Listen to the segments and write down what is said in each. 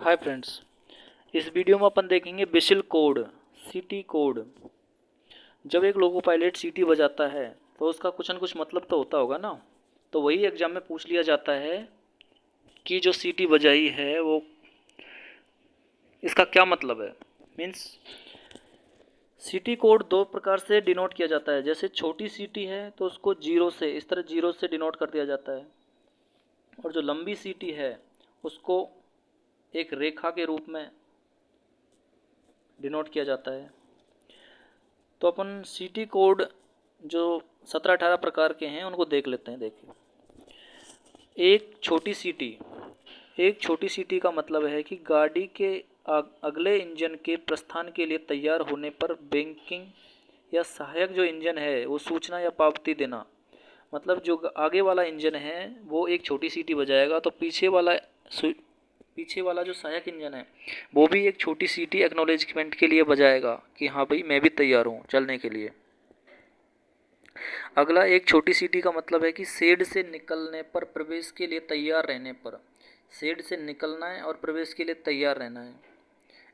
Hi friends, इस video में अपन देखेंगे बिशल कोड, सीटी कोड। जब एक लोको पायलट सीटी बजाता है तो उसका कुछ न कुछ मतलब तो होता होगा ना। तो वही एग्जाम में पूछ लिया जाता है कि जो सीटी बजाई है वो इसका क्या मतलब है। मीन्स सीटी कोड दो प्रकार से डिनोट किया जाता है। जैसे छोटी सीटी है तो उसको जीरो से, इस तरह जीरो से डिनोट कर दिया जाता है, और जो लंबी सीटी है उसको एक रेखा के रूप में डिनोट किया जाता है। तो अपन सीटी कोड जो 17-18 प्रकार के हैं उनको देख लेते हैं। देखिए, एक छोटी सीटी। एक छोटी सीटी का मतलब है कि गाड़ी के अगले इंजन के प्रस्थान के लिए तैयार होने पर बैंकिंग या सहायक जो इंजन है वो सूचना या पावती देना। मतलब जो आगे वाला इंजन है वो एक छोटी सीटी बजाएगा तो पीछे वाला जो सहायक इंजन है वो भी एक छोटी सीटी एक्नॉलेजमेंट के लिए बजाएगा कि हाँ भाई मैं भी तैयार हूँ चलने के लिए। अगला, एक छोटी सीटी का मतलब है कि शेड से निकलने पर, प्रवेश के लिए तैयार रहने पर। शेड से निकलना है और प्रवेश के लिए तैयार रहना है।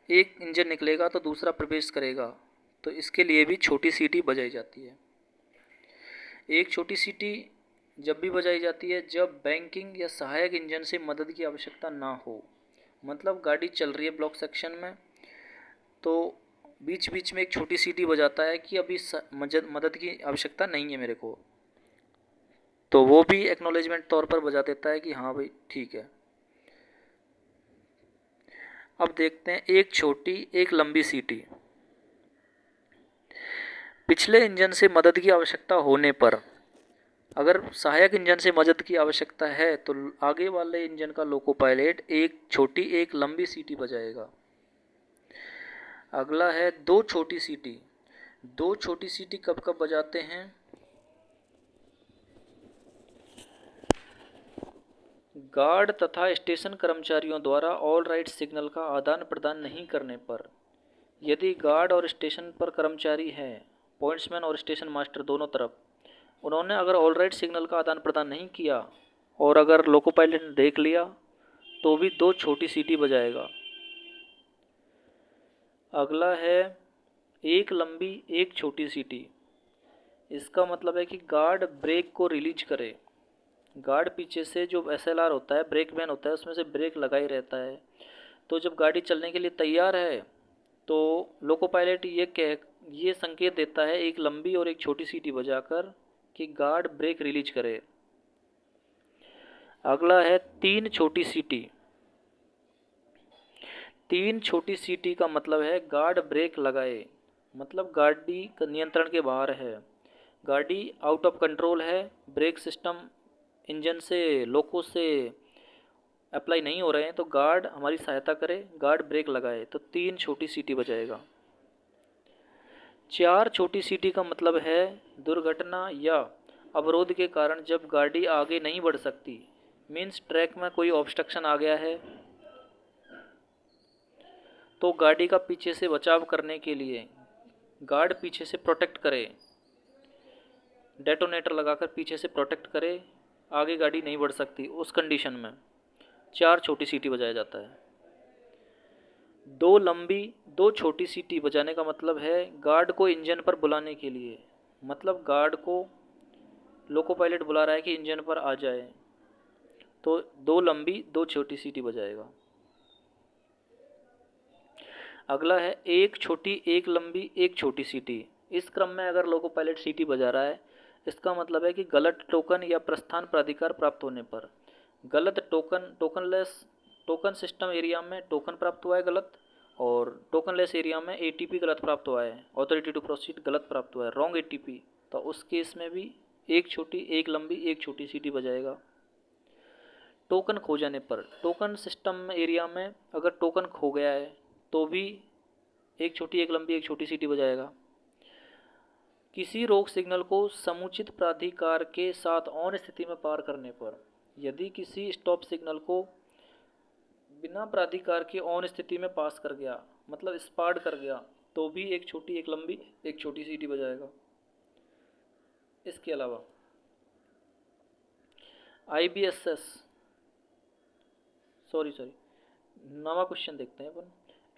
एक इंजन निकलेगा तो दूसरा प्रवेश करेगा, तो इसके लिए भी छोटी सीटी बजाई जाती है। एक छोटी सीटी जब भी बजाई जाती है जब बैंकिंग या सहायक इंजन से मदद की आवश्यकता ना हो। मतलब गाड़ी चल रही है ब्लॉक सेक्शन में, तो बीच बीच में एक छोटी सीटी बजाता है कि अभी मदद की आवश्यकता नहीं है मेरे को, तो वो भी एक्नॉलेजमेंट तौर पर बजा देता है कि हाँ भाई ठीक है। अब देखते हैं एक छोटी एक लंबी सीटी। पिछले इंजन से मदद की आवश्यकता होने पर, अगर सहायक इंजन से मदद की आवश्यकता है तो आगे वाले इंजन का लोको पायलट एक छोटी एक लंबी सीटी बजाएगा। अगला है दो छोटी सीटी। दो छोटी सीटी कब कब बजाते हैं? गार्ड तथा स्टेशन कर्मचारियों द्वारा ऑल राइट सिग्नल का आदान प्रदान नहीं करने पर। यदि गार्ड और स्टेशन पर कर्मचारी हैं, पॉइंट्समैन और स्टेशन मास्टर दोनों तरफ, उन्होंने अगर ऑल राइट सिग्नल का आदान प्रदान नहीं किया और अगर लोको पायलट ने देख लिया तो भी दो छोटी सीटी बजाएगा। अगला है एक लंबी एक छोटी सीटी। इसका मतलब है कि गार्ड ब्रेक को रिलीज करे। गार्ड पीछे से जो SLR होता है, ब्रेक मैन होता है, उसमें से ब्रेक लगा ही रहता है। तो जब गाड़ी चलने के लिए तैयार है तो लोको पायलट ये संकेत देता है एक लंबी और एक छोटी सीटी बजाकर कि गार्ड ब्रेक रिलीज करे। अगला है तीन छोटी सीटी। तीन छोटी सीटी का मतलब है गार्ड ब्रेक लगाए, मतलब गाड़ी नियंत्रण के बाहर है, गाड़ी आउट ऑफ कंट्रोल है, ब्रेक सिस्टम इंजन से लोको से अप्लाई नहीं हो रहे हैं, तो गार्ड हमारी सहायता करे, गार्ड ब्रेक लगाए, तो तीन छोटी सीटी बजाएगा। चार छोटी सीटी का मतलब है दुर्घटना या अवरोध के कारण जब गाड़ी आगे नहीं बढ़ सकती। मीन्स ट्रैक में कोई ऑब्स्ट्रक्शन आ गया है तो गाड़ी का पीछे से बचाव करने के लिए गार्ड पीछे से प्रोटेक्ट करे, डेटोनेटर लगाकर पीछे से प्रोटेक्ट करे, आगे गाड़ी नहीं बढ़ सकती, उस कंडीशन में चार छोटी सीटी बजाया जाता है। दो लंबी दो छोटी सीटी बजाने का मतलब है गार्ड को इंजन पर बुलाने के लिए। मतलब गार्ड को लोको पायलट बुला रहा है कि इंजन पर आ जाए, तो दो लंबी दो छोटी सीटी बजाएगा। अगला है एक छोटी एक लंबी एक छोटी सीटी। इस क्रम में अगर लोको पायलट सीटी बजा रहा है, इसका मतलब है कि गलत टोकन या प्रस्थान प्राधिकार प्राप्त होने पर। गलत टोकन सिस्टम एरिया में टोकन प्राप्त हुआ है गलत, और टोकनलेस एरिया में ATP गलत प्राप्त हुआ है, ऑथोरिटी टू प्रोसीड गलत प्राप्त हुआ है, रॉन्ग ATP, तो उस केस में भी एक छोटी एक लंबी एक छोटी सीटी बजाएगा। टोकन खो जाने पर, टोकन सिस्टम एरिया में अगर टोकन खो गया है तो भी एक छोटी एक लंबी एक छोटी सीटी बजाएगा। किसी रोक सिग्नल को समुचित प्राधिकार के साथ ऑन स्थिति में पार करने पर, यदि किसी स्टॉप सिग्नल को बिना प्राधिकार के ऑन स्थिति में पास कर गया, मतलब स्पार्ड कर गया, तो भी एक छोटी एक लंबी एक छोटी सीटी बजाएगा। इसके अलावा IBSS नवा क्वेश्चन देखते हैं अपन।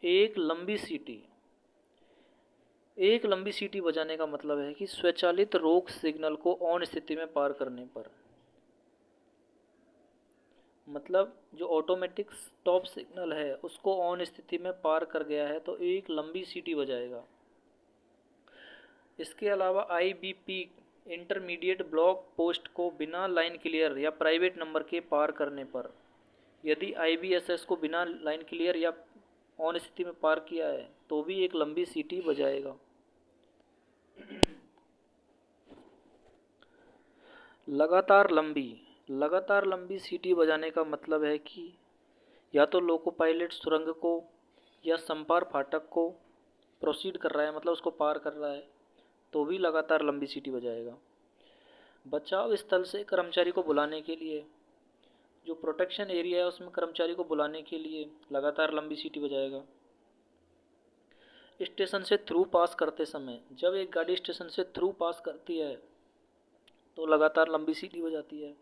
एक लंबी सीटी बजाने का मतलब है कि स्वचालित रोक सिग्नल को ऑन स्थिति में पार करने पर, मतलब जो ऑटोमेटिक स्टॉप सिग्नल है उसको ऑन स्थिति में पार कर गया है तो एक लंबी सीटी बजाएगा। इसके अलावा IBP इंटरमीडिएट ब्लॉक पोस्ट को बिना लाइन क्लियर या प्राइवेट नंबर के पार करने पर, यदि IBSS को बिना लाइन क्लियर या ऑन स्थिति में पार किया है तो भी एक लंबी सीटी बजाएगा। लगातार लंबी सीटी बजाने का मतलब है कि या तो लोको पायलट सुरंग को या संपार फाटक को प्रोसीड कर रहा है, मतलब उसको पार कर रहा है, तो भी लगातार लंबी सीटी बजाएगा। बचाव स्थल से कर्मचारी को बुलाने के लिए, जो प्रोटेक्शन एरिया है उसमें कर्मचारी को बुलाने के लिए लगातार लंबी सीटी बजाएगा। स्टेशन से थ्रू पास करते समय, जब एक गाड़ी स्टेशन से थ्रू पास करती है तो लगातार लंबी सीटी बजाती है।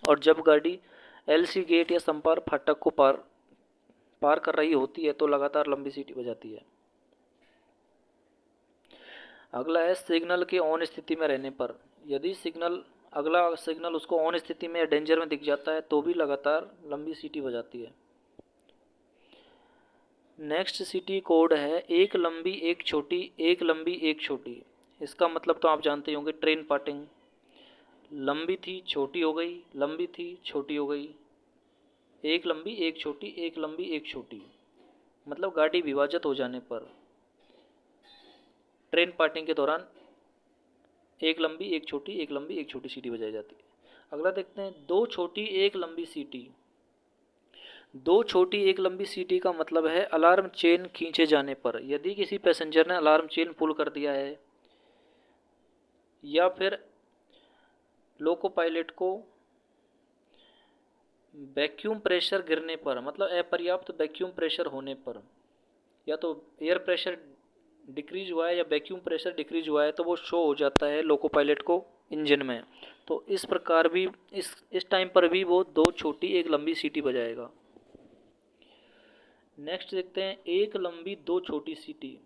और जब गाड़ी LC गेट या संपार फाटक को पार कर रही होती है तो लगातार लंबी सीटी बजाती है। अगला है सिग्नल के ऑन स्थिति में रहने पर, यदि अगला सिग्नल उसको ऑन स्थिति में या डेंजर में दिख जाता है तो भी लगातार लंबी सीटी बजाती है। नेक्स्ट सीटी कोड है एक लंबी एक छोटी, एक लंबी एक छोटी। इसका मतलब तो आप जानते ही होंगे, ट्रेन पार्टिंग। लंबी थी छोटी हो गई, लंबी थी छोटी हो गई, एक लंबी एक छोटी, एक लंबी एक छोटी, मतलब गाड़ी विभाजित हो जाने पर ट्रेन पार्टिंग के दौरान एक लंबी एक छोटी, एक लंबी एक छोटी सीटी बजाई जाती है। अगला देखते हैं दो छोटी एक लंबी सीटी। दो छोटी एक लंबी सीटी का मतलब है अलार्म चेन खींचे जाने पर, यदि किसी पैसेंजर ने अलार्म चेन पुल कर दिया है या फिर लोको पायलट को वैक्यूम प्रेशर गिरने पर, मतलब अपर्याप्त वैक्यूम प्रेशर होने पर, या तो एयर प्रेशर डिक्रीज हुआ है या वैक्यूम प्रेशर डिक्रीज हुआ है तो वो शो हो जाता है लोको पायलट को इंजन में। तो इस प्रकार भी इस टाइम पर भी वो दो छोटी एक लंबी सीटी बजाएगा। नेक्स्ट देखते हैं एक लंबी दो छोटी सीटी।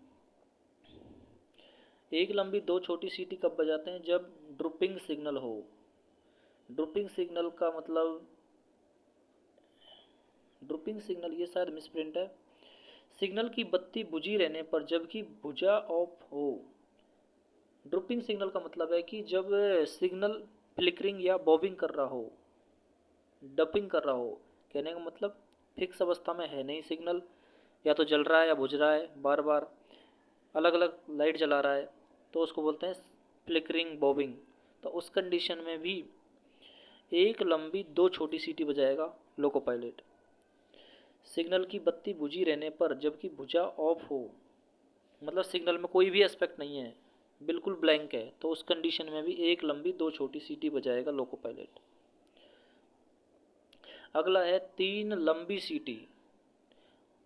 एक लंबी दो छोटी सीटी कब बजाते हैं? जब ड्रुपिंग सिग्नल हो। ड्रुपिंग सिग्नल का मतलब, ड्रुपिंग सिग्नल ये शायद मिसप्रिंट है। सिग्नल की बत्ती बुझी रहने पर जबकि भुजा ऑफ हो। ड्रुपिंग सिग्नल का मतलब है कि जब सिग्नल फ्लिकरिंग या बॉबिंग कर रहा हो, डपिंग कर रहा हो, कहने का मतलब फिक्स अवस्था में है नहीं सिग्नल, या तो जल रहा है या बुझ रहा है, बार बार अलग अलग लाइट जला रहा है, तो उसको बोलते हैं फ्लिकरिंग बॉबिंग। तो उस कंडीशन में भी एक लंबी दो छोटी सीटी बजाएगा लोको पायलट। सिग्नल की बत्ती बुझी रहने पर जबकि भुजा ऑफ हो, मतलब सिग्नल में कोई भी एस्पेक्ट नहीं है, बिल्कुल ब्लैंक है, तो उस कंडीशन में भी एक लंबी दो छोटी सीटी बजाएगा लोको पायलट। अगला है तीन लंबी सीटी।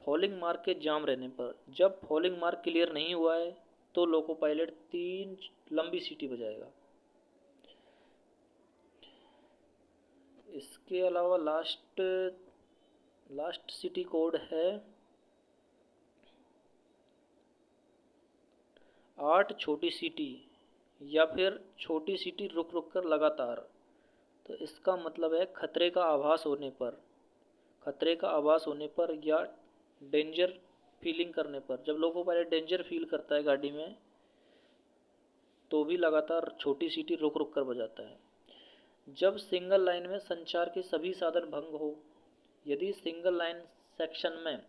फॉलिंग मार्क के जाम रहने पर, जब फॉलिंग मार्क क्लियर नहीं हुआ है तो लोको पायलट तीन लंबी सीटी बजाएगा। इसके अलावा लास्ट सीटी कोड है 8 छोटी सीटी या फिर छोटी सीटी रुक रुक कर लगातार। तो इसका मतलब है खतरे का आभास होने पर या डेंजर फीलिंग करने पर, जब लोको पायलट डेंजर फील करता है गाड़ी में तो भी लगातार छोटी सीटी रुक रुक कर बजाता है। जब सिंगल लाइन में संचार के सभी साधन भंग हो, यदि सिंगल लाइन सेक्शन में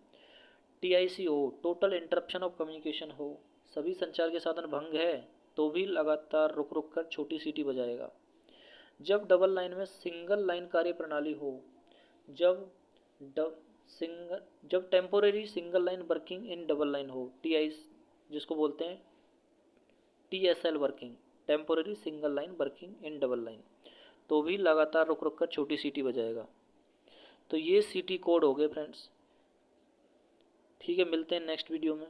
TIC हो, टोटल इंटरप्शन ऑफ कम्युनिकेशन हो, सभी संचार के साधन भंग है तो भी लगातार रुक रुक कर छोटी सीटी बजाएगा। जब डबल लाइन में सिंगल लाइन कार्य प्रणाली हो, जब temporary single line working in double line हो, जिसको बोलते हैं TSL working, temporary single line working in double line, तो भी लगातार रुक रुक कर छोटी सीटी बजाएगा। तो ये सीटी कोड हो गए फ्रेंड्स। ठीक है, मिलते हैं नेक्स्ट वीडियो में।